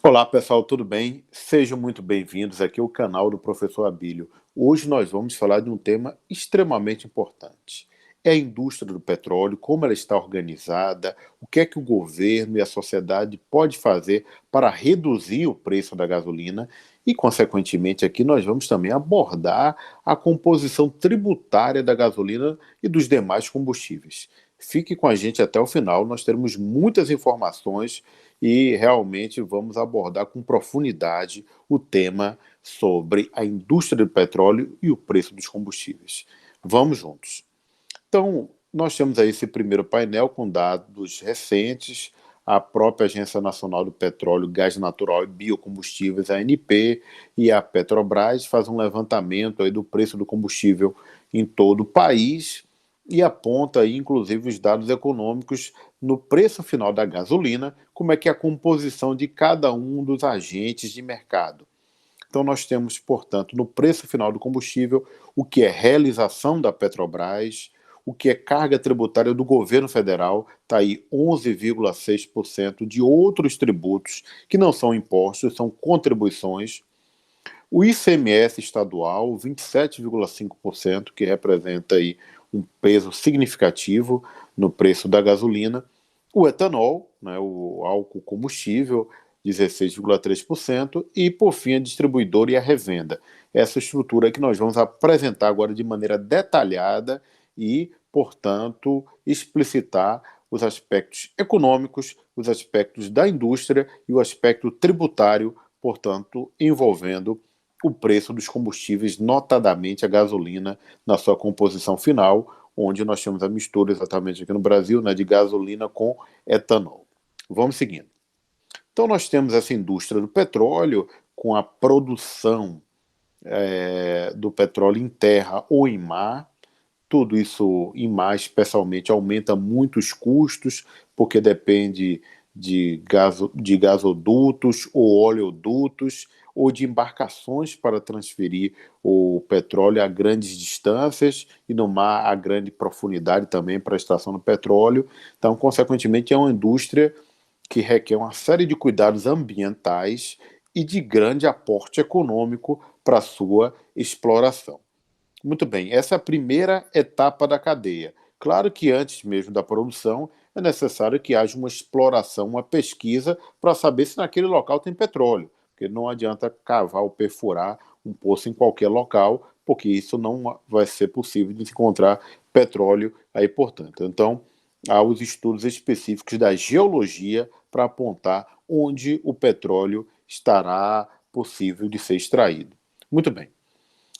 Olá pessoal, tudo bem? Sejam muito bem-vindos aqui ao canal do Professor Abílio. Hoje nós vamos falar de um tema extremamente importante. É a indústria do petróleo, como ela está organizada, o que é que o governo e a sociedade pode fazer para reduzir o preço da gasolina e, consequentemente, aqui nós vamos também abordar a composição tributária da gasolina e dos demais combustíveis. Fique com a gente até o final, nós teremos muitas informações e realmente vamos abordar com profundidade o tema sobre a indústria do petróleo e o preço dos combustíveis. Vamos juntos. Então, nós temos aí esse primeiro painel com dados recentes. A própria Agência Nacional do Petróleo, Gás Natural e Biocombustíveis, a ANP, e a Petrobras fazem um levantamento aí do preço do combustível em todo o país e aponta aí, inclusive, os dados econômicos no preço final da gasolina, como é que é a composição de cada um dos agentes de mercado. Então, nós temos, portanto, no preço final do combustível, o que é realização da Petrobras, o que é carga tributária do governo federal, está aí 11,6% de outros tributos que não são impostos, são contribuições. O ICMS estadual, 27,5%, que representa aí um peso significativo no preço da gasolina. O etanol, né, o álcool combustível, 16,3%, e, por fim, a distribuidora e a revenda. Essa estrutura que nós vamos apresentar agora de maneira detalhada e, portanto, explicitar os aspectos econômicos, os aspectos da indústria e o aspecto tributário, portanto, envolvendo o preço dos combustíveis, notadamente a gasolina, na sua composição final, onde nós temos a mistura exatamente aqui no Brasil, né, de gasolina com etanol. Vamos seguindo. Então nós temos essa indústria do petróleo com a produção do petróleo em terra ou em mar. Tudo isso em mar, especialmente, aumenta muito os custos, porque depende de gasodutos ou oleodutos ou de embarcações para transferir o petróleo a grandes distâncias e no mar a grande profundidade também para a extração do petróleo. Então, consequentemente, é uma indústria que requer uma série de cuidados ambientais e de grande aporte econômico para a sua exploração. Muito bem, essa é a primeira etapa da cadeia. Claro que antes mesmo da produção é necessário que haja uma exploração, uma pesquisa para saber se naquele local tem petróleo, porque não adianta cavar ou perfurar um poço em qualquer local, porque isso não vai ser possível de encontrar petróleo aí, portanto. Então, há os estudos específicos da geologia para apontar onde o petróleo estará possível de ser extraído. Muito bem.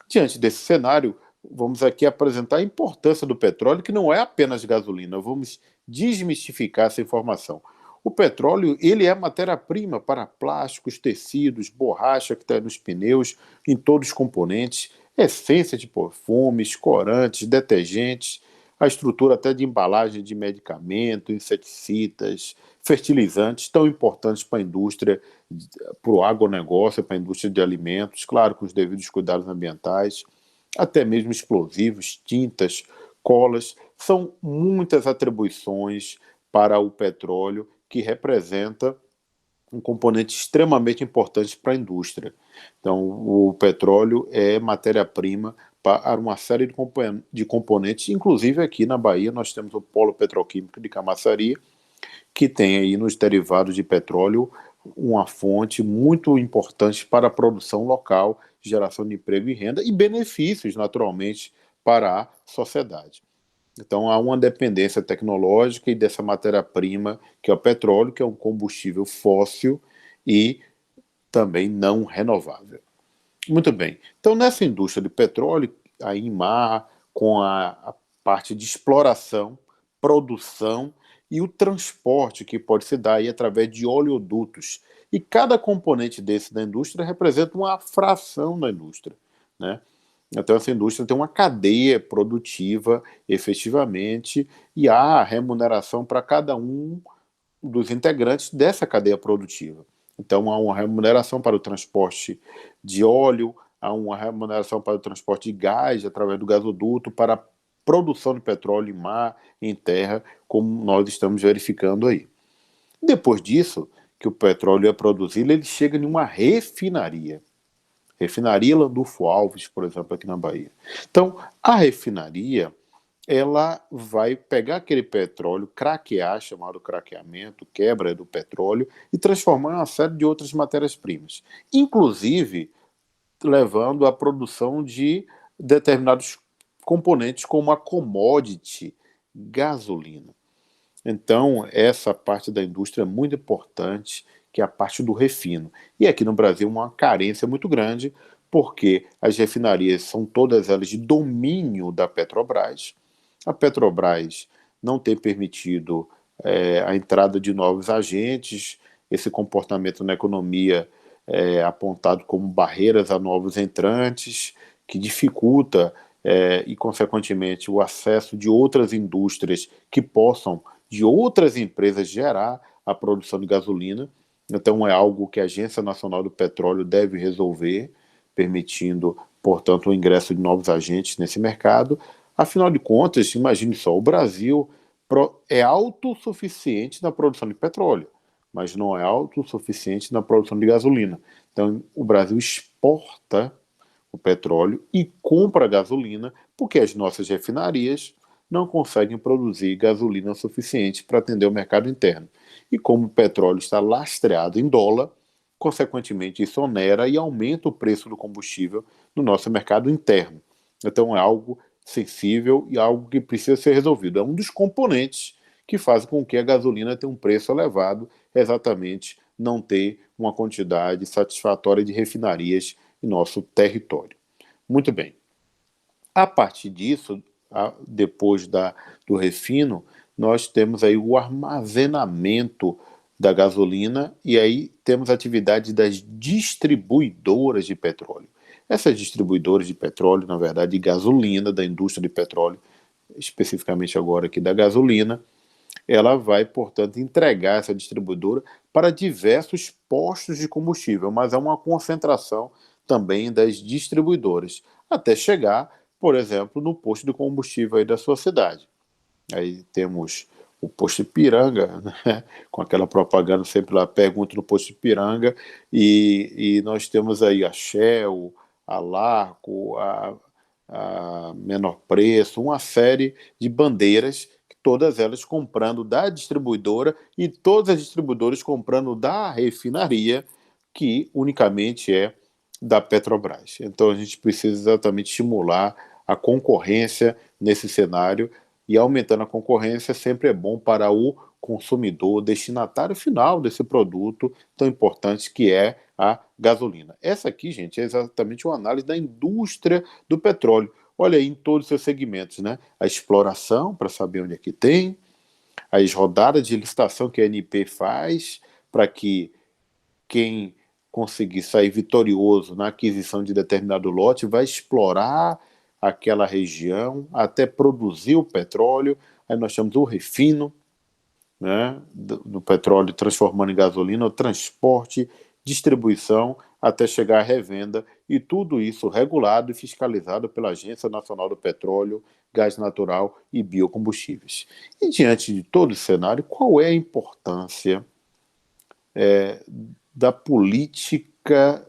Diante desse cenário, vamos aqui apresentar a importância do petróleo, que não é apenas gasolina. Vamos desmistificar essa informação. O petróleo, ele é matéria-prima para plásticos, tecidos, borracha que está nos pneus, em todos os componentes, essência de perfumes, corantes, detergentes, a estrutura até de embalagem de medicamentos, inseticidas, fertilizantes, tão importantes para a indústria, para o agronegócio, para a indústria de alimentos, claro, com os devidos cuidados ambientais, até mesmo explosivos, tintas, colas, são muitas atribuições para o petróleo que representa um componente extremamente importante para a indústria. Então, o petróleo é matéria-prima para uma série de componentes, inclusive aqui na Bahia nós temos o Polo Petroquímico de Camaçari, que tem aí nos derivados de petróleo uma fonte muito importante para a produção local, geração de emprego e renda e benefícios, naturalmente, para a sociedade. Então, há uma dependência tecnológica e dessa matéria-prima, que é o petróleo, que é um combustível fóssil e também não renovável. Muito bem. Então, nessa indústria de petróleo, aí em mar, com a parte de exploração, produção e o transporte que pode se dar aí através de oleodutos. E cada componente desse da indústria representa uma fração da indústria, né? Então, essa indústria tem uma cadeia produtiva, efetivamente, e há remuneração para cada um dos integrantes dessa cadeia produtiva. Então, há uma remuneração para o transporte de óleo, há uma remuneração para o transporte de gás através do gasoduto, para a produção de petróleo em mar, em terra, como nós estamos verificando aí. Depois disso, que o petróleo é produzido, ele chega em uma refinaria. Refinaria Landulfo Alves, por exemplo, aqui na Bahia. Então, a refinaria, ela vai pegar aquele petróleo, craquear, chamado craqueamento, quebra do petróleo, e transformar em uma série de outras matérias-primas. Inclusive, levando à produção de determinados componentes, como a commodity gasolina. Então, essa parte da indústria é muito importante, que é a parte do refino. E aqui no Brasil, uma carência muito grande, porque as refinarias são todas elas de domínio da Petrobras. A Petrobras não tem permitido a entrada de novos agentes, esse comportamento na economia é apontado como barreiras a novos entrantes, que dificulta e, consequentemente, o acesso de outras indústrias que possam, de outras empresas, gerar a produção de gasolina. Então, é algo que a Agência Nacional do Petróleo deve resolver, permitindo, portanto, o ingresso de novos agentes nesse mercado. Afinal de contas, imagine só, o Brasil é autossuficiente na produção de petróleo, mas não é autossuficiente na produção de gasolina. Então, o Brasil exporta o petróleo e compra a gasolina, porque as nossas refinarias não conseguem produzir gasolina suficiente para atender o mercado interno. E como o petróleo está lastreado em dólar, consequentemente isso onera e aumenta o preço do combustível no nosso mercado interno. Então é algo sensível e algo que precisa ser resolvido. É um dos componentes que faz com que a gasolina tenha um preço elevado, exatamente não ter uma quantidade satisfatória de refinarias em nosso território. Muito bem. A partir disso, depois do refino, nós temos aí o armazenamento da gasolina e aí temos a atividade das distribuidoras de petróleo. Essas distribuidoras de petróleo, na verdade, de gasolina, da indústria de petróleo, especificamente agora aqui da gasolina, ela vai, portanto, entregar essa distribuidora para diversos postos de combustível, mas é uma concentração também das distribuidoras, até chegar, por exemplo, no posto de combustível aí da sua cidade. Aí temos o posto Ipiranga, né? Com aquela propaganda sempre lá, pergunta no posto Ipiranga, e nós temos aí a Shell, a Larco, a Menor Preço, uma série de bandeiras, todas elas comprando da distribuidora e todas as distribuidoras comprando da refinaria, que unicamente é da Petrobras. Então a gente precisa exatamente estimular a concorrência nesse cenário, e aumentando a concorrência sempre é bom para o consumidor, destinatário final desse produto tão importante que é a gasolina. Essa aqui, gente, é exatamente uma análise da indústria do petróleo. Olha aí em todos os seus segmentos, né? A exploração, para saber onde é que tem, as rodadas de licitação que a ANP faz, para que quem conseguir sair vitorioso na aquisição de determinado lote vai explorar aquela região até produzir o petróleo. Aí nós temos o refino, né, do petróleo transformando em gasolina, o transporte, distribuição, até chegar à revenda, e tudo isso regulado e fiscalizado pela Agência Nacional do Petróleo, Gás Natural e Biocombustíveis. E diante de todo esse cenário, qual é a importância da política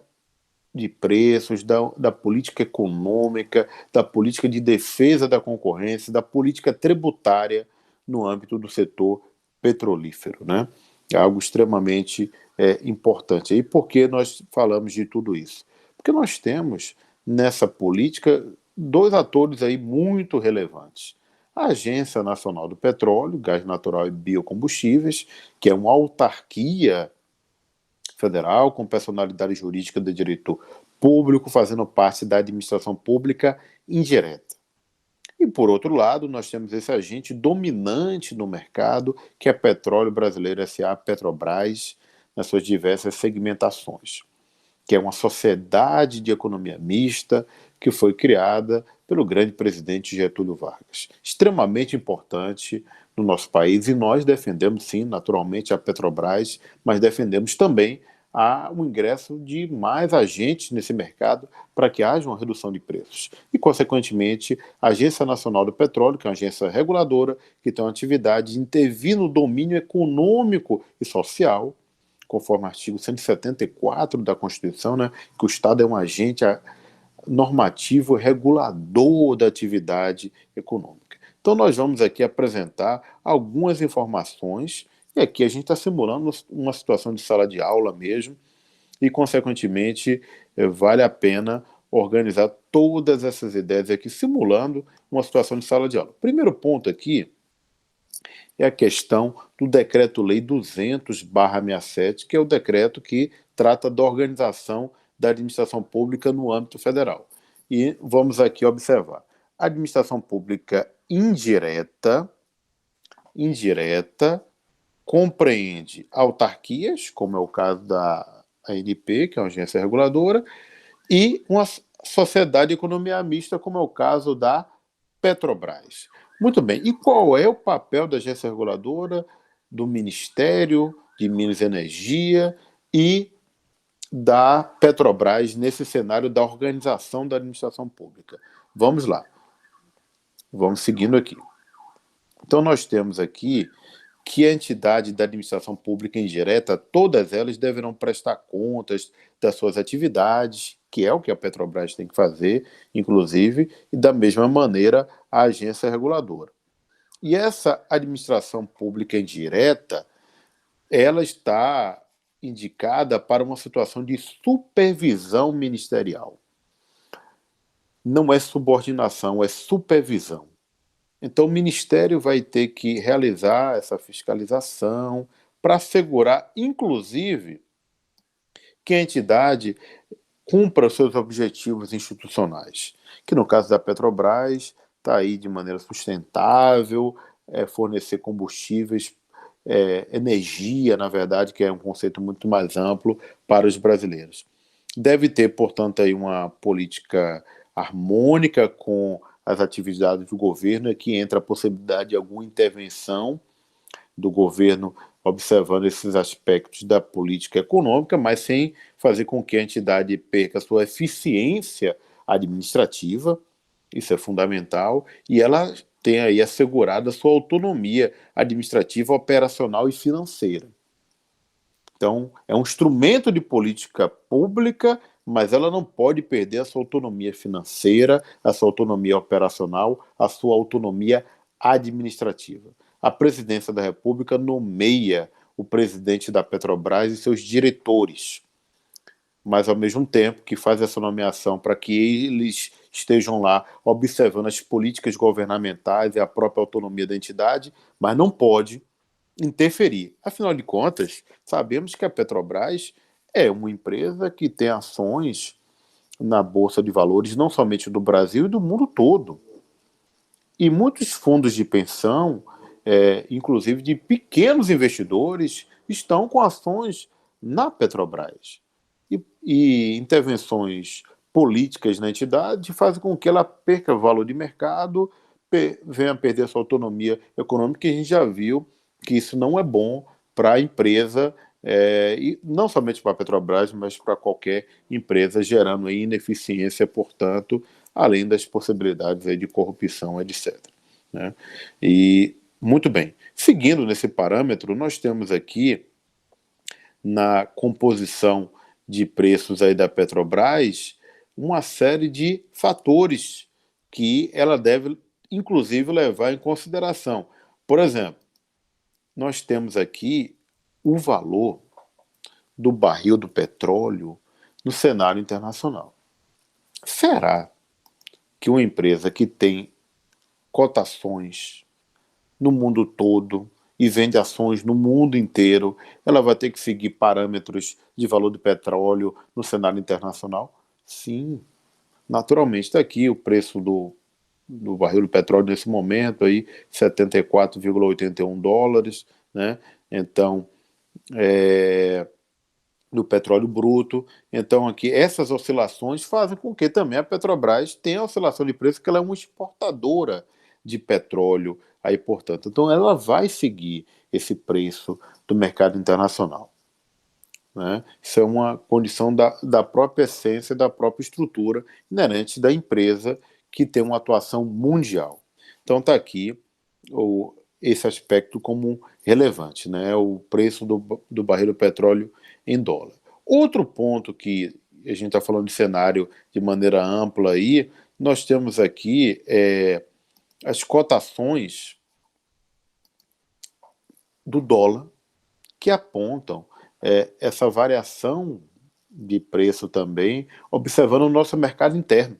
de preços, da política econômica, da política de defesa da concorrência, da política tributária no âmbito do setor petrolífero, né? É algo extremamente importante. E por que nós falamos de tudo isso? Porque nós temos nessa política dois atores aí muito relevantes. A Agência Nacional do Petróleo, Gás Natural e Biocombustíveis, que é uma autarquia federal com personalidade jurídica de direito público, fazendo parte da administração pública indireta. E, por outro lado, nós temos esse agente dominante no mercado, que é Petróleo Brasileiro S.A., Petrobras, nas suas diversas segmentações, que é uma sociedade de economia mista que foi criada pelo grande presidente Getúlio Vargas. Extremamente importante no nosso país, e nós defendemos, sim, naturalmente, a Petrobras, mas defendemos também o ingresso de mais agentes nesse mercado para que haja uma redução de preços. E, consequentemente, a Agência Nacional do Petróleo, que é uma agência reguladora, que tem uma atividade de intervir no domínio econômico e social, conforme o artigo 174 da Constituição, né, que o Estado é um agente normativo regulador da atividade econômica. Então, nós vamos aqui apresentar algumas informações, e aqui a gente está simulando uma situação de sala de aula mesmo, e, consequentemente, vale a pena organizar todas essas ideias aqui, simulando uma situação de sala de aula. Primeiro ponto aqui é a questão do Decreto-Lei 200/67, que é o decreto que trata da organização da administração pública no âmbito federal. E vamos aqui observar. A administração pública indireta compreende autarquias, como é o caso da ANP, que é uma agência reguladora, e uma sociedade de economia mista, como é o caso da Petrobras. Muito bem, e qual é o papel da agência reguladora, do Ministério de Minas e Energia e da Petrobras nesse cenário da organização da administração pública? Vamos lá, vamos seguindo aqui. Então, nós temos aqui que a entidade da administração pública indireta, todas elas deverão prestar contas das suas atividades, que é o que a Petrobras tem que fazer, inclusive, e da mesma maneira a agência reguladora. E essa administração pública indireta, ela está indicada para uma situação de supervisão ministerial. Não é subordinação, é supervisão. Então, o Ministério vai ter que realizar essa fiscalização para assegurar, inclusive, que a entidade cumpra os seus objetivos institucionais, que no caso da Petrobras está aí de maneira sustentável, fornecer combustíveis, energia, na verdade, que é um conceito muito mais amplo para os brasileiros. Deve ter, portanto, aí uma política harmônica com as atividades do governo, aqui entra a possibilidade de alguma intervenção do governo observando esses aspectos da política econômica, mas sem fazer com que a entidade perca sua eficiência administrativa, isso é fundamental, e ela tenha aí assegurada a sua autonomia administrativa, operacional e financeira. Então, é um instrumento de política pública, mas ela não pode perder a sua autonomia financeira, a sua autonomia operacional, a sua autonomia administrativa. A Presidência da República nomeia o presidente da Petrobras e seus diretores, mas ao mesmo tempo que faz essa nomeação para que eles estejam lá observando as políticas governamentais e a própria autonomia da entidade, mas não pode interferir. Afinal de contas, sabemos que a Petrobras é uma empresa que tem ações na Bolsa de Valores, não somente do Brasil e do mundo todo. E muitos fundos de pensão, inclusive de pequenos investidores, estão com ações na Petrobras. E intervenções políticas na entidade fazem com que ela perca valor de mercado, venha a perder sua autonomia econômica, e a gente já viu que isso não é bom para a empresa, e não somente para a Petrobras, mas para qualquer empresa, gerando aí ineficiência, portanto, além das possibilidades aí de corrupção, etc. Né? E, muito bem, seguindo nesse parâmetro, nós temos aqui, na composição de preços aí da Petrobras, uma série de fatores que ela deve, inclusive, levar em consideração. Por exemplo, nós temos aqui o valor do barril do petróleo no cenário internacional. Será que uma empresa que tem cotações no mundo todo e vende ações no mundo inteiro, ela vai ter que seguir parâmetros de valor do petróleo no cenário internacional? Sim, naturalmente. Está aqui o preço do barril do petróleo nesse momento, aí, 74,81 dólares, né? Então, do petróleo bruto. Então, aqui, essas oscilações fazem com que também a Petrobras tenha oscilação de preço, porque ela é uma exportadora de petróleo, aí, portanto. Então, ela vai seguir esse preço do mercado internacional. Né? Isso é uma condição da própria essência, da própria estrutura inerente da empresa que tem uma atuação mundial. Então, está aqui esse aspecto como relevante, né? O preço do barril do petróleo em dólar. Outro ponto que a gente está falando de cenário de maneira ampla aí, nós temos aqui as cotações do dólar que apontam essa variação de preço também, observando o nosso mercado interno.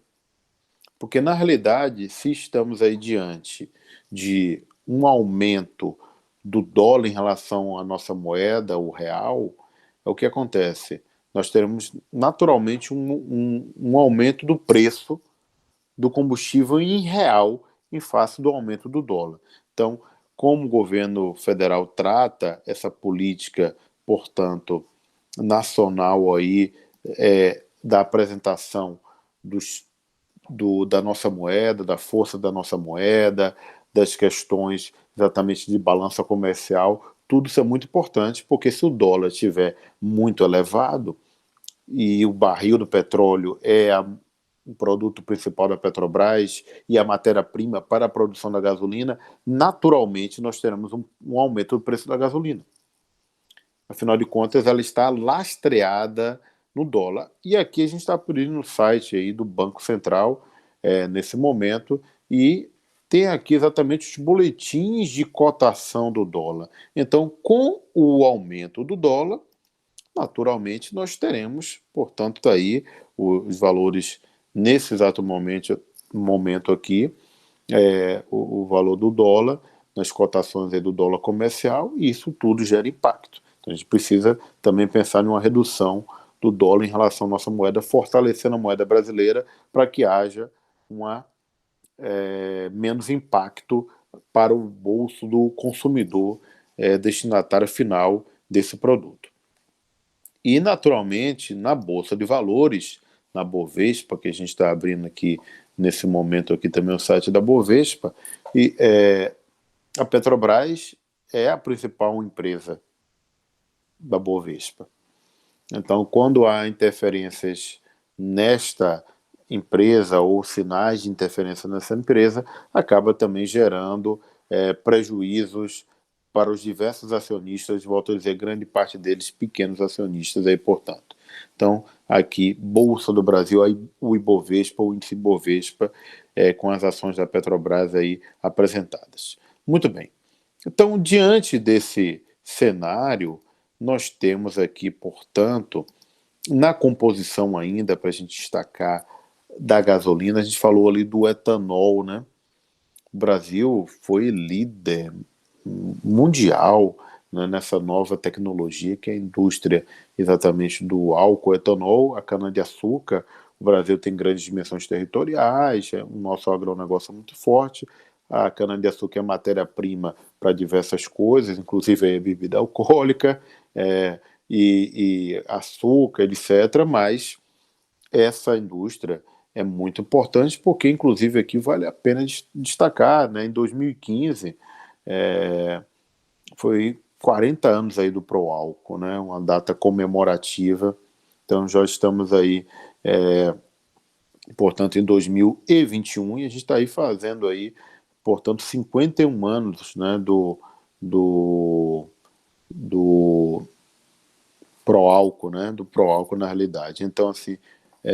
Porque, na realidade, se estamos aí diante de um aumento do dólar em relação à nossa moeda, o real, é o que acontece. Nós teremos naturalmente um aumento do preço do combustível em real em face do aumento do dólar. Então, como o governo federal trata essa política, portanto, nacional aí, da apresentação da nossa moeda, da força da nossa moeda, das questões exatamente de balança comercial, tudo isso é muito importante, porque se o dólar estiver muito elevado e o barril do petróleo o produto principal da Petrobras e a matéria-prima para a produção da gasolina, naturalmente nós teremos um aumento do preço da gasolina. Afinal de contas, ela está lastreada no dólar. E aqui a gente está por ir no site aí do Banco Central, nesse momento, e tem aqui exatamente os boletins de cotação do dólar. Então, com o aumento do dólar, naturalmente nós teremos, portanto, tá aí os valores nesse exato momento aqui, o valor do dólar, nas cotações aí do dólar comercial, e isso tudo gera impacto. Então a gente precisa também pensar em uma redução do dólar em relação à nossa moeda, fortalecendo a moeda brasileira para que haja menos impacto para o bolso do consumidor destinatário final desse produto. E, naturalmente, na Bolsa de Valores, na Bovespa, que a gente está abrindo aqui nesse momento aqui também o site da Bovespa, e a Petrobras é a principal empresa da Bovespa. Então, quando há interferências nesta empresa ou sinais de interferência nessa empresa, acaba também gerando prejuízos para os diversos acionistas, volto a dizer, grande parte deles pequenos acionistas aí, portanto. Então, aqui, Bolsa do Brasil, o Ibovespa, o índice Ibovespa, com as ações da Petrobras aí apresentadas. Muito bem. Então, diante desse cenário, nós temos aqui, portanto, na composição ainda, para a gente destacar da gasolina, a gente falou ali do etanol, né? O Brasil foi líder mundial, né, nessa nova tecnologia que é a indústria exatamente do álcool, etanol, a cana-de-açúcar. O Brasil tem grandes dimensões territoriais, o nosso agronegócio é muito forte, a cana-de-açúcar é matéria-prima para diversas coisas, inclusive a bebida alcoólica, e açúcar, etc., mas essa indústria é muito importante porque, inclusive, aqui vale a pena destacar, né, em 2015, foi 40 anos aí do Proálcool, né, uma data comemorativa, então já estamos aí, portanto, em 2021, e a gente está aí fazendo aí, portanto, 51 anos, né, do Proálcool, né, do Proálcool na realidade. Então, assim,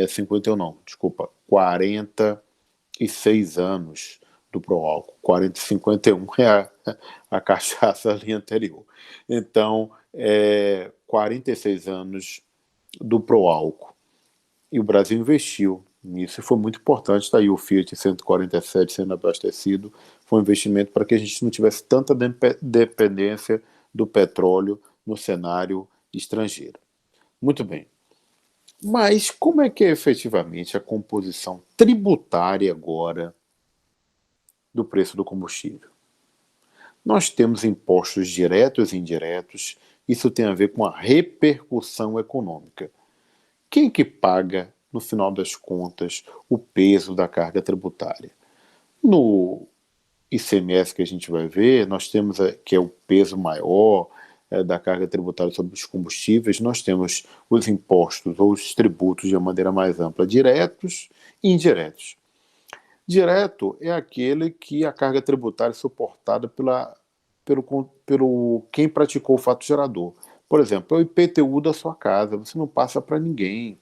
51 não, desculpa, 46 anos do Proálcool. 51 é a cachaça ali anterior. Então, 46 anos do Proálcool. E o Brasil investiu nisso e foi muito importante. Está aí o Fiat 147 sendo abastecido. Foi um investimento para que a gente não tivesse tanta dependência do petróleo no cenário estrangeiro. Muito bem. Mas como é que é efetivamente a composição tributária agora do preço do combustível? Nós temos impostos diretos e indiretos, isso tem a ver com a repercussão econômica. Quem que paga, no final das contas, o peso da carga tributária? No ICMS que a gente vai ver, nós temos, que é o peso maior da carga tributária sobre os combustíveis, nós temos os impostos ou os tributos de uma maneira mais ampla, diretos e indiretos. Direto é aquele que a carga tributária é suportada pelo quem praticou o fato gerador. Por exemplo, é o IPTU da sua casa, você não passa para ninguém,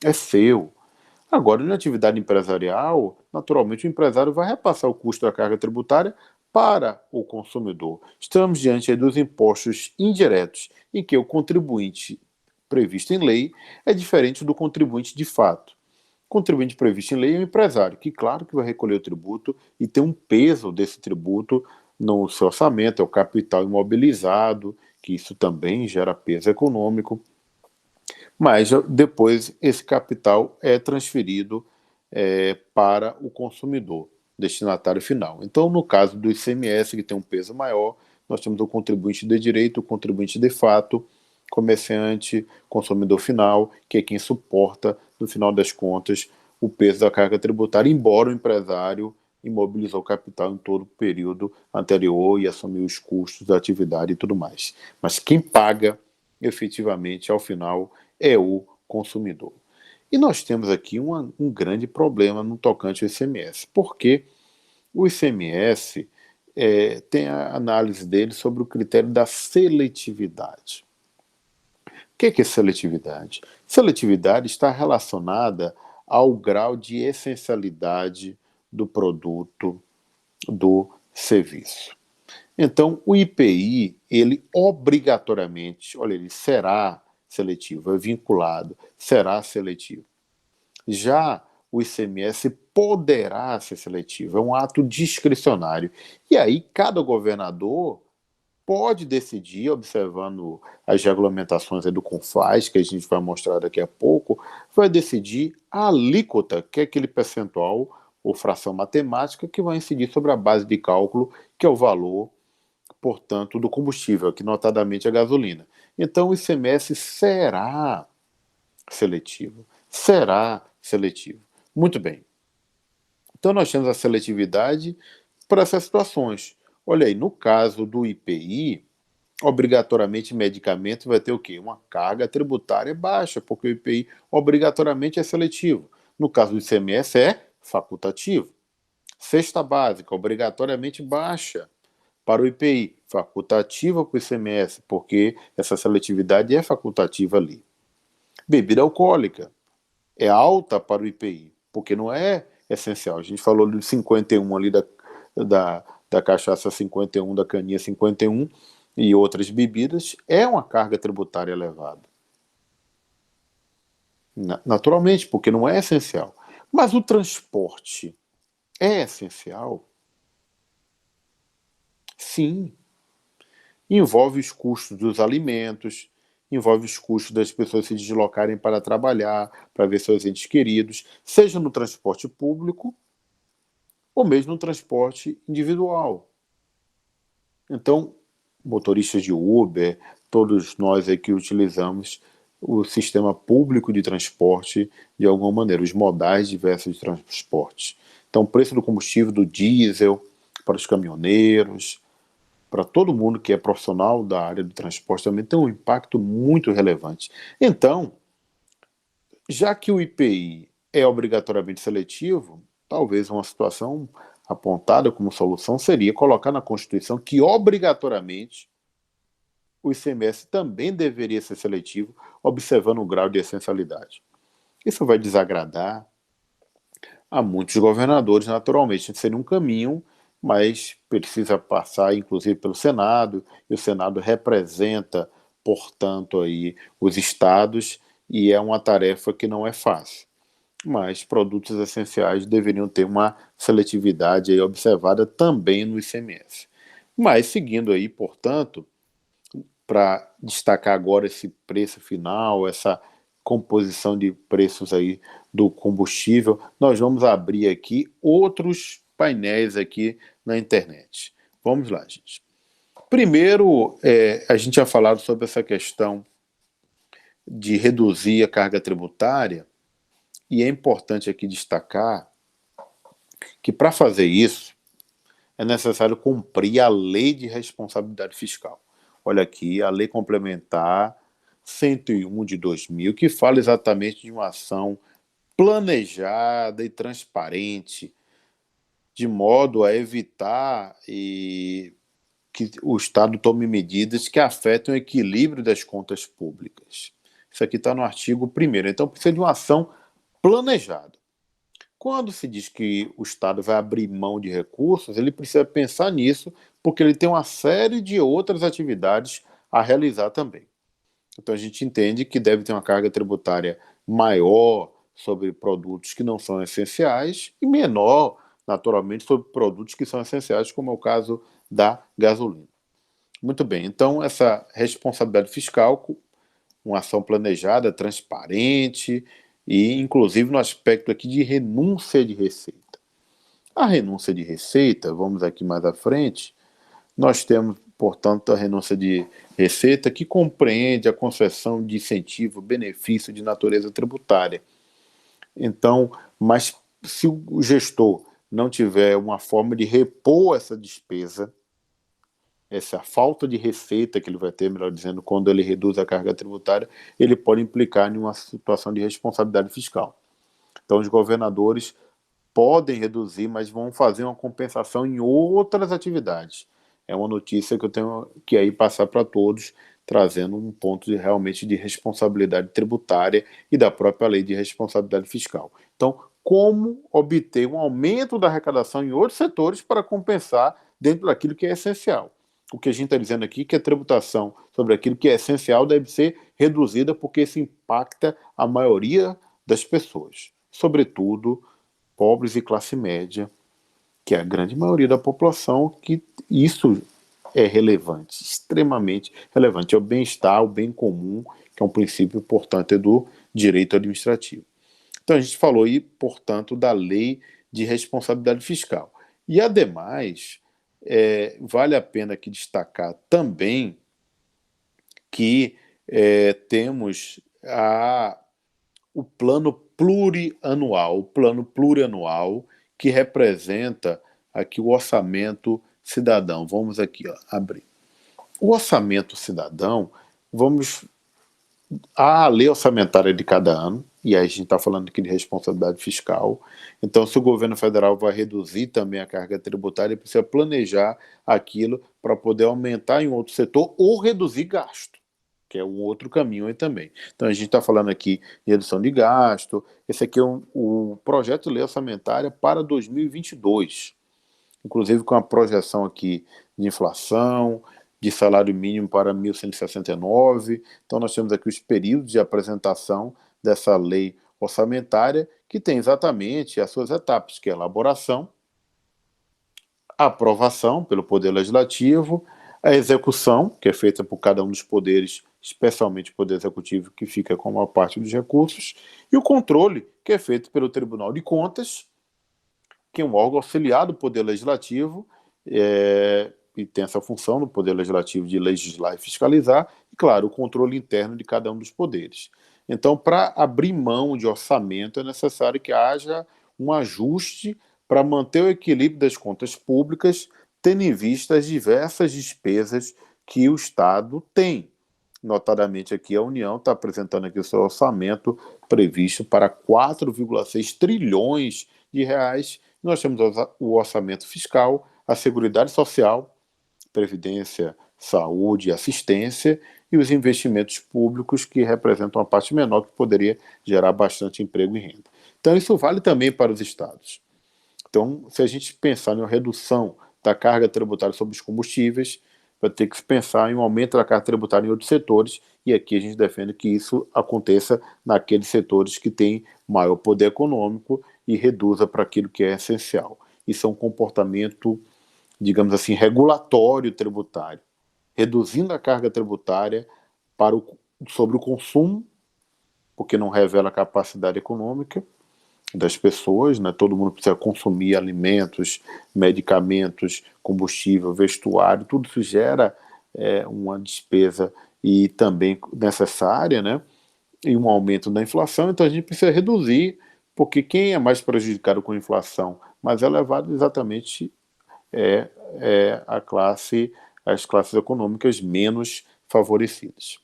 é seu. Agora, na atividade empresarial, naturalmente o empresário vai repassar o custo da carga tributária para o consumidor. Estamos diante aí dos impostos indiretos, em que o contribuinte previsto em lei é diferente do contribuinte de fato. O contribuinte previsto em lei é o empresário, que claro que vai recolher o tributo e tem um peso desse tributo no seu orçamento, é o capital imobilizado, que isso também gera peso econômico, mas depois esse capital é transferido para o consumidor, destinatário final. Então, no caso do ICMS, que tem um peso maior, nós temos o contribuinte de direito, o contribuinte de fato, comerciante, consumidor final, que é quem suporta, no final das contas, o peso da carga tributária, embora o empresário imobilizou o capital em todo o período anterior e assumiu os custos da atividade e tudo mais. Mas quem paga, efetivamente, ao final, é o consumidor. E nós temos aqui um grande problema no tocante ao ICMS, porque o ICMS tem a análise dele sobre o critério da seletividade. O que é seletividade? Seletividade está relacionada ao grau de essencialidade do produto, do serviço. Então, o IPI, ele obrigatoriamente, olha, ele será seletivo, é vinculado, será seletivo. Já o ICMS poderá ser seletivo, é um ato discricionário. E aí, cada governador pode decidir, observando as regulamentações do CONFAS, que a gente vai mostrar daqui a pouco, vai decidir a alíquota, que é aquele percentual ou fração matemática que vai incidir sobre a base de cálculo, que é o valor, portanto, do combustível, que notadamente a gasolina. Então, o ICMS será seletivo. Será seletivo. Muito bem. Então, nós temos a seletividade para essas situações. Olha aí, no caso do IPI, obrigatoriamente medicamento vai ter o quê? Uma carga tributária baixa, porque o IPI obrigatoriamente é seletivo. No caso do ICMS é facultativo. Cesta básica, obrigatoriamente baixa para o IPI, facultativa para o ICMS, porque essa seletividade é facultativa ali. Bebida alcoólica é alta para o IPI, porque não é essencial. A gente falou de 51 ali da cachaça 51, da caninha 51 e outras bebidas, é uma carga tributária elevada. Naturalmente, porque não é essencial. Mas o transporte é essencial? Sim. Envolve os custos dos alimentos, envolve os custos das pessoas se deslocarem para trabalhar, para ver seus entes queridos, seja no transporte público ou mesmo no transporte individual. Então, motoristas de Uber, todos nós aí que utilizamos o sistema público de transporte de alguma maneira, os modais diversos de transporte. Então, o preço do combustível, do diesel, para os caminhoneiros, para todo mundo que é profissional da área do transporte também tem um impacto muito relevante. Então, já que o IPI é obrigatoriamente seletivo, talvez uma situação apontada como solução seria colocar na Constituição que obrigatoriamente o ICMS também deveria ser seletivo, observando o grau de essencialidade. Isso vai desagradar a muitos governadores, naturalmente. Seria um caminho, mas precisa passar, inclusive, pelo Senado, e o Senado representa, portanto, aí, os estados, e é uma tarefa que não é fácil. Mas produtos essenciais deveriam ter uma seletividade aí observada também no ICMS. Mas, seguindo aí, portanto, para destacar agora esse preço final, essa composição de preços aí do combustível, nós vamos abrir aqui outros painéis aqui na internet. Vamos lá, gente. Primeiro, a gente já falado sobre essa questão de reduzir a carga tributária, e é importante aqui destacar que para fazer isso é necessário cumprir a lei de responsabilidade fiscal. Olha aqui, a lei complementar 101 de 2000, que fala exatamente de uma ação planejada e transparente, de modo a evitar que o Estado tome medidas que afetem o equilíbrio das contas públicas. Isso aqui está no artigo 1º. Então, precisa de uma ação planejada. Quando se diz que o Estado vai abrir mão de recursos, ele precisa pensar nisso, porque ele tem uma série de outras atividades a realizar também. Então, a gente entende que deve ter uma carga tributária maior sobre produtos que não são essenciais e menor, naturalmente, sobre produtos que são essenciais, como é o caso da gasolina. Muito bem, então essa responsabilidade fiscal, uma ação planejada, transparente e, inclusive, no aspecto aqui de renúncia de receita. A renúncia de receita, vamos aqui mais à frente, nós temos, portanto, a renúncia de receita que compreende a concessão de incentivo, benefício de natureza tributária. Então, mas se o gestor não tiver uma forma de repor essa despesa, essa falta de receita que ele vai ter, melhor dizendo, quando ele reduz a carga tributária, ele pode implicar em uma situação de responsabilidade fiscal. Então, os governadores podem reduzir, mas vão fazer uma compensação em outras atividades. É uma notícia que eu tenho que aí passar para todos, trazendo um ponto realmente de responsabilidade tributária e da própria lei de responsabilidade fiscal. Então, como obter um aumento da arrecadação em outros setores para compensar dentro daquilo que é essencial? O que a gente está dizendo aqui é que a tributação sobre aquilo que é essencial deve ser reduzida porque isso impacta a maioria das pessoas, sobretudo pobres e classe média, que é a grande maioria da população, que isso é relevante, extremamente relevante. É o bem-estar, o bem comum, que é um princípio importante do direito administrativo. Então, a gente falou aí, portanto, da lei de responsabilidade fiscal. E, ademais, vale a pena aqui destacar também que temos o plano plurianual, que representa aqui o orçamento cidadão. Vamos aqui, abrir. O orçamento cidadão, a lei orçamentária de cada ano, e aí a gente está falando aqui de responsabilidade fiscal. Então, se o governo federal vai reduzir também a carga tributária, ele precisa planejar aquilo para poder aumentar em outro setor ou reduzir gasto, que é um outro caminho aí também. Então, a gente está falando aqui de redução de gasto. Esse aqui é o projeto de lei orçamentária para 2022, inclusive com a projeção aqui de inflação, de salário mínimo para 1.169. Então, nós temos aqui os períodos de apresentação dessa lei orçamentária, que tem exatamente as suas etapas, que é a elaboração, a aprovação pelo Poder Legislativo, a execução, que é feita por cada um dos poderes, especialmente o Poder Executivo, que fica com a maior parte dos recursos, e o controle, que é feito pelo Tribunal de Contas, que é um órgão auxiliar do Poder Legislativo, e tem essa função do Poder Legislativo de legislar e fiscalizar, e, claro, o controle interno de cada um dos poderes. Então, para abrir mão de orçamento, é necessário que haja um ajuste para manter o equilíbrio das contas públicas, tendo em vista as diversas despesas que o Estado tem. Notadamente aqui a União está apresentando aqui o seu orçamento previsto para 4,6 trilhões de reais. Nós temos o orçamento fiscal, a Seguridade Social, Previdência, Saúde e Assistência, e os investimentos públicos, que representam uma parte menor, que poderia gerar bastante emprego e renda. Então, isso vale também para os estados. Então, se a gente pensar em uma redução da carga tributária sobre os combustíveis, vai ter que se pensar em um aumento da carga tributária em outros setores, e aqui a gente defende que isso aconteça naqueles setores que têm maior poder econômico e reduza para aquilo que é essencial. Isso é um comportamento, digamos assim, regulatório tributário, reduzindo a carga tributária sobre o consumo, porque não revela a capacidade econômica das pessoas, né? Todo mundo precisa consumir alimentos, medicamentos, combustível, vestuário, tudo isso gera uma despesa e também necessária, né? E um aumento da inflação. Então a gente precisa reduzir, porque quem é mais prejudicado com a inflação mais elevada exatamente as classes econômicas menos favorecidas.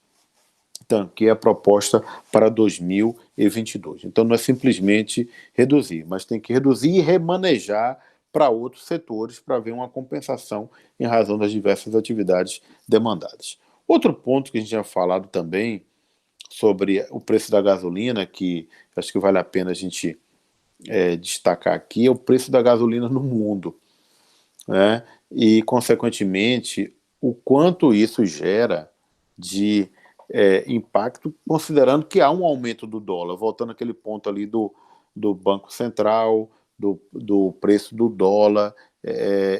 Então, aqui é a proposta para 2022. Então, não é simplesmente reduzir, mas tem que reduzir e remanejar para outros setores para ver uma compensação em razão das diversas atividades demandadas. Outro ponto que a gente já falado também sobre o preço da gasolina, que acho que vale a pena a gente destacar aqui, é o preço da gasolina no mundo, né? E, consequentemente, o quanto isso gera de impacto, considerando que há um aumento do dólar, voltando àquele ponto ali do Banco Central, do preço do dólar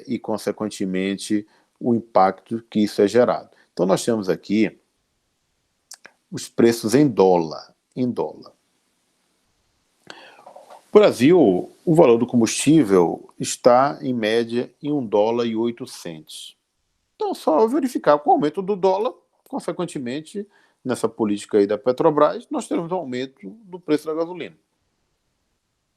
e, consequentemente, o impacto que isso é gerado. Então, nós temos aqui os preços em dólar. Em dólar. No Brasil, o valor do combustível está, em média, em US$ 1,08. Então, só verificar com o aumento do dólar, consequentemente, nessa política aí da Petrobras, nós teremos um aumento do preço da gasolina,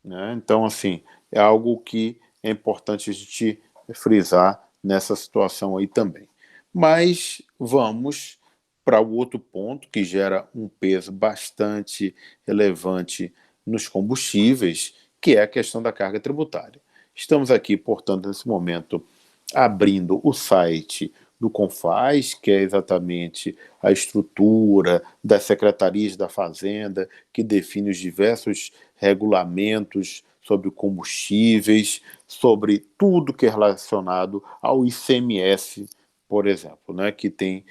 né? Então, assim, é algo que é importante a gente frisar nessa situação aí também. Mas vamos para o outro ponto que gera um peso bastante relevante nos combustíveis, que é a questão da carga tributária. Estamos aqui, portanto, nesse momento, abrindo o site do CONFAZ, que é exatamente a estrutura das secretarias da Fazenda, que define os diversos regulamentos sobre combustíveis, sobre tudo que é relacionado ao ICMS, por exemplo, né, que tem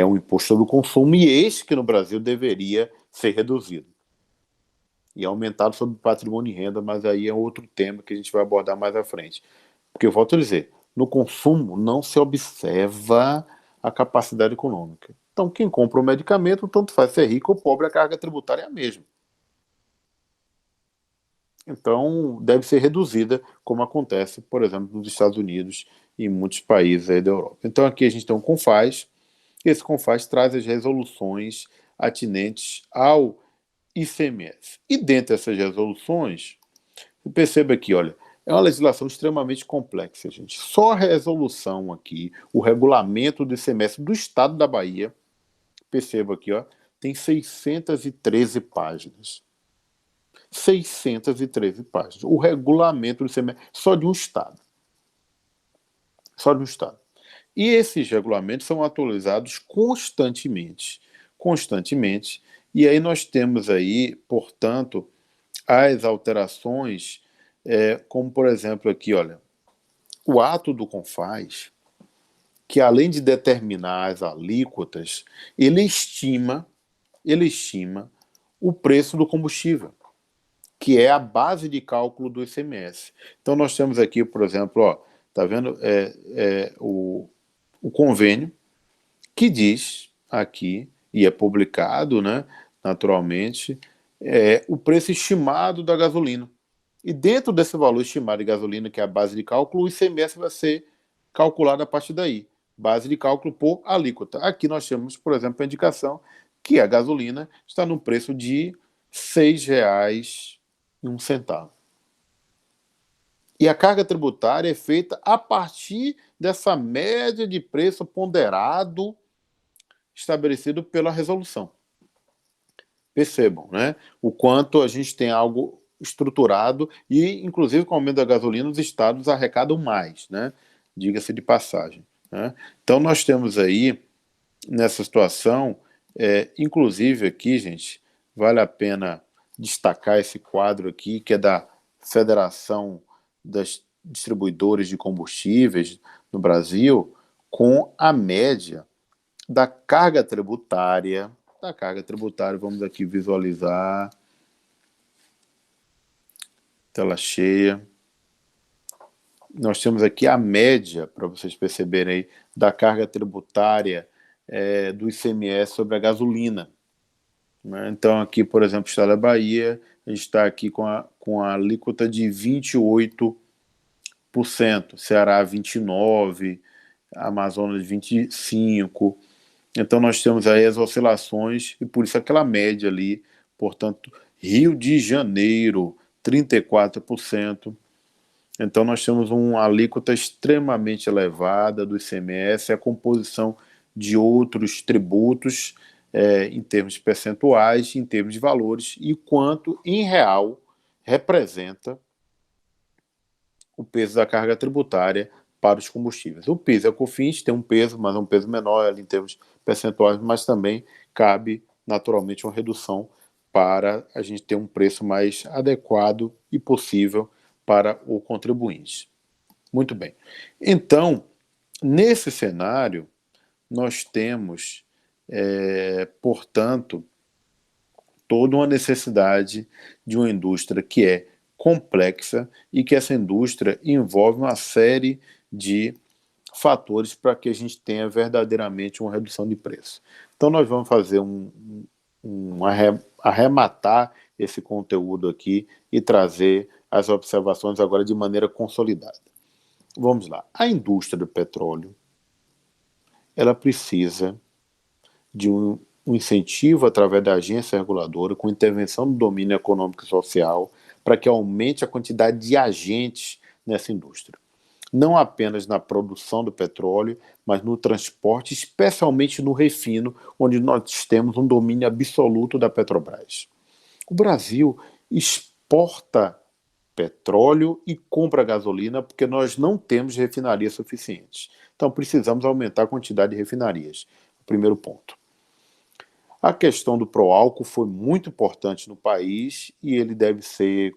um imposto do consumo, e este que no Brasil deveria ser reduzido e aumentado sobre patrimônio e renda, mas aí é outro tema que a gente vai abordar mais à frente. Porque eu volto a dizer, no consumo não se observa a capacidade econômica. Então, quem compra o medicamento, tanto faz ser rico ou pobre, a carga tributária é a mesma. Então, deve ser reduzida, como acontece, por exemplo, nos Estados Unidos e em muitos países aí da Europa. Então, aqui a gente tem um CONFAZ, e esse CONFAZ traz as resoluções atinentes ao ICMS. E dentre essas resoluções, perceba aqui, olha, é uma legislação extremamente complexa, gente. Só a resolução aqui, o regulamento do ICMS do Estado da Bahia, perceba aqui, ó, tem 613 páginas. 613 páginas. O regulamento do ICMS só de um Estado. Só de um Estado. E esses regulamentos são atualizados constantemente. Constantemente. E aí nós temos aí, portanto, as alterações, como por exemplo aqui, olha, o ato do CONFAZ, que além de determinar as alíquotas, ele estima o preço do combustível, que é a base de cálculo do ICMS. Então nós temos aqui, por exemplo, ó, tá vendo o convênio que diz aqui, e é publicado, né, naturalmente, o preço estimado da gasolina. E dentro desse valor estimado de gasolina, que é a base de cálculo, o ICMS vai ser calculado a partir daí. Base de cálculo por alíquota. Aqui nós temos, por exemplo, a indicação que a gasolina está no preço de R$ 6,01. E a carga tributária é feita a partir dessa média de preço ponderado estabelecido pela resolução. Percebam, né, o quanto a gente tem algo estruturado e, inclusive, com o aumento da gasolina, os estados arrecadam mais, né? Diga-se de passagem, né? Então, nós temos aí, nessa situação, inclusive aqui, gente, vale a pena destacar esse quadro aqui, que é da Federação das Distribuidores de Combustíveis no Brasil, com a média da carga tributária. Vamos aqui visualizar, tela cheia. Nós temos aqui a média, para vocês perceberem aí, da carga tributária do ICMS sobre a gasolina, né? Então aqui, por exemplo, o estado da Bahia, a gente está aqui com a alíquota de 28%, Ceará 29%, Amazonas 25%. Então nós temos aí as oscilações e por isso aquela média ali, portanto, Rio de Janeiro, 34%. Então nós temos uma alíquota extremamente elevada do ICMS, a composição de outros tributos em termos percentuais, em termos de valores, e quanto em real representa o peso da carga tributária para os combustíveis. O PIS e a COFINS tem um peso, mas é um peso menor ali em termos percentuais, mas também cabe naturalmente uma redução para a gente ter um preço mais adequado e possível para o contribuinte. Muito bem. Então, nesse cenário, nós temos, portanto, toda uma necessidade de uma indústria que é complexa e que essa indústria envolve uma série de fatores para que a gente tenha verdadeiramente uma redução de preço. Então nós vamos fazer arrematar esse conteúdo aqui e trazer as observações agora de maneira consolidada. Vamos lá. A indústria do petróleo, ela precisa de um incentivo através da agência reguladora, com intervenção do domínio econômico e social, para que aumente a quantidade de agentes nessa indústria. Não apenas na produção do petróleo, mas no transporte, especialmente no refino, onde nós temos um domínio absoluto da Petrobras. O Brasil exporta petróleo e compra gasolina porque nós não temos refinarias suficientes. Então precisamos aumentar a quantidade de refinarias. Primeiro ponto. A questão do pró-álcool foi muito importante no país e ele deve ser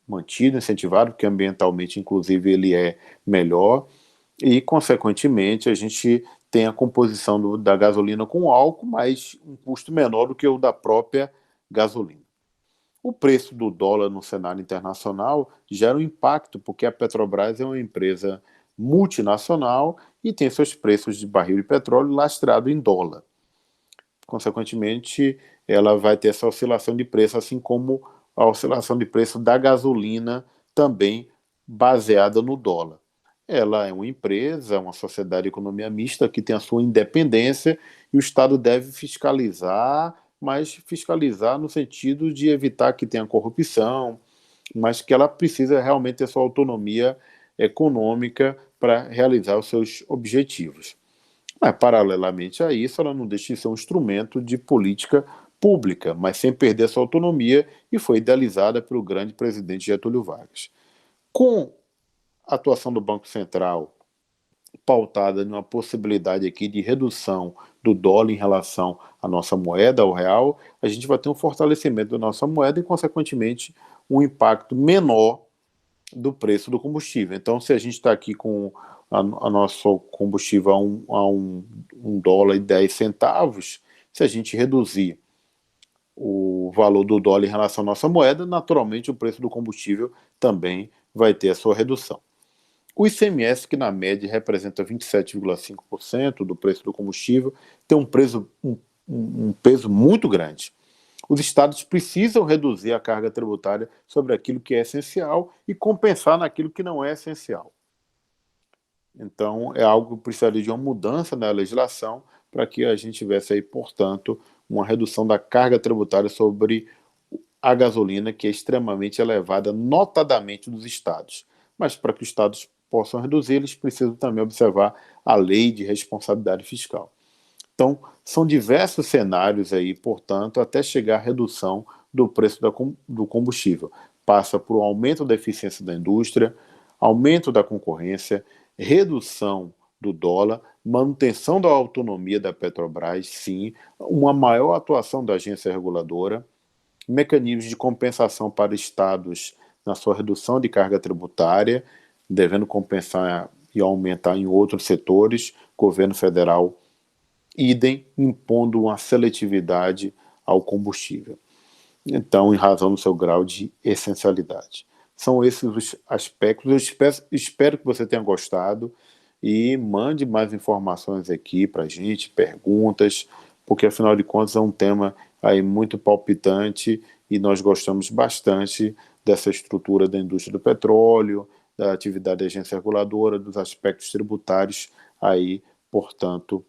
mantido, incentivado, porque ambientalmente, inclusive, ele é melhor e, consequentemente, a gente tem a composição da gasolina com álcool, mas um custo menor do que o da própria gasolina. O preço do dólar no cenário internacional gera um impacto, porque a Petrobras é uma empresa multinacional e tem seus preços de barril de petróleo lastreado em dólar. Consequentemente, ela vai ter essa oscilação de preço, assim como a oscilação de preço da gasolina, também baseada no dólar. Ela é uma empresa, uma sociedade de economia mista que tem a sua independência e o Estado deve fiscalizar, mas fiscalizar no sentido de evitar que tenha corrupção, mas que ela precisa realmente ter sua autonomia econômica para realizar os seus objetivos. Mas, paralelamente a isso, ela não deixa de ser um instrumento de política pública, mas sem perder sua autonomia, e foi idealizada pelo grande presidente Getúlio Vargas. Com a atuação do Banco Central pautada numa possibilidade aqui de redução do dólar em relação à nossa moeda, ao real, a gente vai ter um fortalecimento da nossa moeda e, consequentemente, um impacto menor do preço do combustível. Então, se a gente está aqui com a nosso combustível a um dólar e 10 centavos, se a gente reduzir o valor do dólar em relação à nossa moeda, naturalmente o preço do combustível também vai ter a sua redução. O ICMS, que na média representa 27,5% do preço do combustível, tem um peso muito grande. Os estados precisam reduzir a carga tributária sobre aquilo que é essencial e compensar naquilo que não é essencial. Então, é algo que precisaria de uma mudança na legislação para que a gente tivesse aí, portanto, uma redução da carga tributária sobre a gasolina, que é extremamente elevada, notadamente dos estados. Mas para que os estados possam reduzir, eles precisam também observar a lei de responsabilidade fiscal. Então, são diversos cenários aí, portanto, até chegar à redução do preço do combustível. Passa por um aumento da eficiência da indústria, aumento da concorrência, redução do dólar, manutenção da autonomia da Petrobras, sim, uma maior atuação da agência reguladora, mecanismos de compensação para estados na sua redução de carga tributária, devendo compensar e aumentar em outros setores, governo federal idem, impondo uma seletividade ao combustível. Então, em razão do seu grau de essencialidade. São esses os aspectos. Eu espero que você tenha gostado e mande mais informações aqui para a gente, perguntas, porque afinal de contas é um tema aí muito palpitante e nós gostamos bastante dessa estrutura da indústria do petróleo, da atividade da agência reguladora, dos aspectos tributários aí, portanto,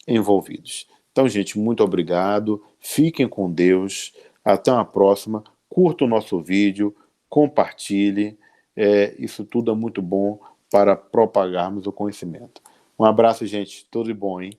envolvidos. Então, gente, muito obrigado, fiquem com Deus, até uma próxima, curta o nosso vídeo, compartilhe, isso tudo é muito bom para propagarmos o conhecimento. Um abraço, gente, tudo de bom, hein?